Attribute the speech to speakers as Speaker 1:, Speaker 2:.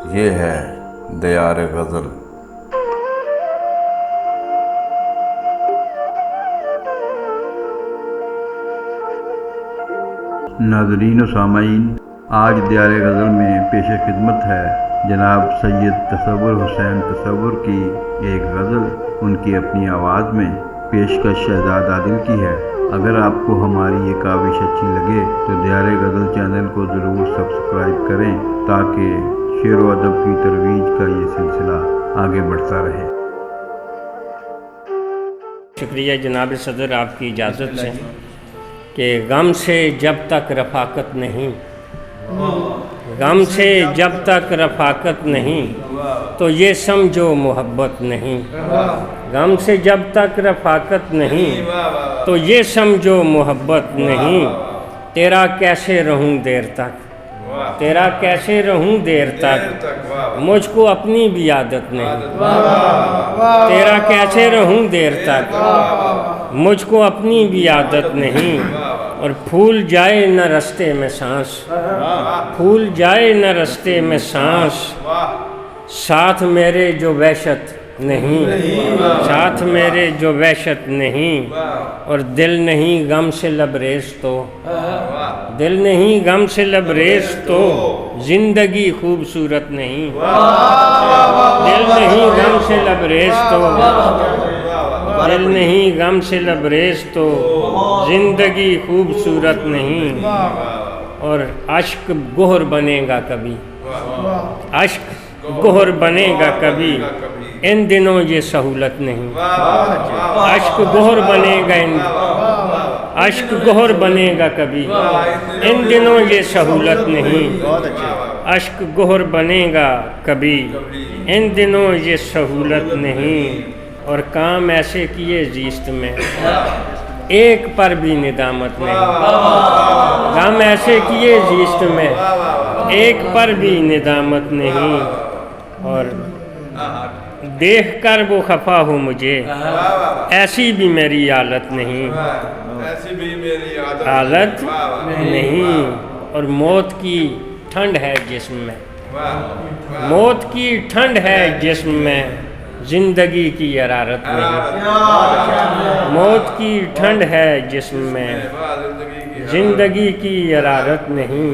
Speaker 1: یہ ہے دیار غزل۔
Speaker 2: ناظرین و سامعین، آج دیار غزل میں پیش خدمت ہے جناب سید تصور حسین تصور کی ایک غزل، ان کی اپنی آواز میں، پیشکش شہزاد عادل کی ہے۔ اگر آپ کو ہماری یہ کاوش اچھی لگے تو دیار غزل چینل کو ضرور سبسکرائب کریں تاکہ شعر و ادب کی ترویج کا یہ سلسلہ آگے بڑھتا رہے۔
Speaker 3: شکریہ جناب صدر آپ کی اجازت سے کہ غم سے جب تک رفاقت نہیں، غم سے جب تک رفاقت نہیں تو یہ سمجھو محبت نہیں، غم سے جب تک رفاقت نہیں تو یہ سمجھو محبت نہیں، تیرا کیسے رہوں دیر تک، تیرا کیسے رہوں دیر تک، مجھ کو اپنی بھی عادت نہیں، تیرا کیسے رہوں دیر تک، مجھ کو اپنی بھی عادت نہیں، اور پھول جائے نہ رستے میں سانس، پھول جائے نہ رستے میں سانس، ساتھ میرے جو وحشت نہیں، ساتھ میرے جو وحشت نہیں، اور دل نہیں غم سے لبریز تو، دل نہیں غم سے لبریز تو زندگی خوبصورت نہیں، دل نہیں غم سے لبریز تو، دل نہیں غم سے لبریز تو زندگی خوبصورت نہیں، اور اشک گہر بنے گا کبھی، اشک گہر بنے گا کبھی، ان دنوں یہ سہولت نہیں، اشک گہر بنے گا، اشک گہر بنے گا کبھی، ان دنوں یہ سہولت نہیں، اشک گہر بنے گا کبھی، ان دنوں یہ سہولت نہیں، اور کام ایسے کیے زیست میں ایک پر بھی ندامت نہیں، غم ایسے کیے زیست میں ایک پر بھی ندامت نہیں، اور دیکھ کر وہ خفا ہو مجھے ایسی بھی میری حالت نہیں، حالت نہیں، اور موت کی ٹھنڈ ہے جسم میں، موت کی ٹھنڈ ہے جسم میں، زندگی کی حرارت نہیں، موت کی ٹھنڈ ہے جسم میں، زندگی کی حرارت نہیں،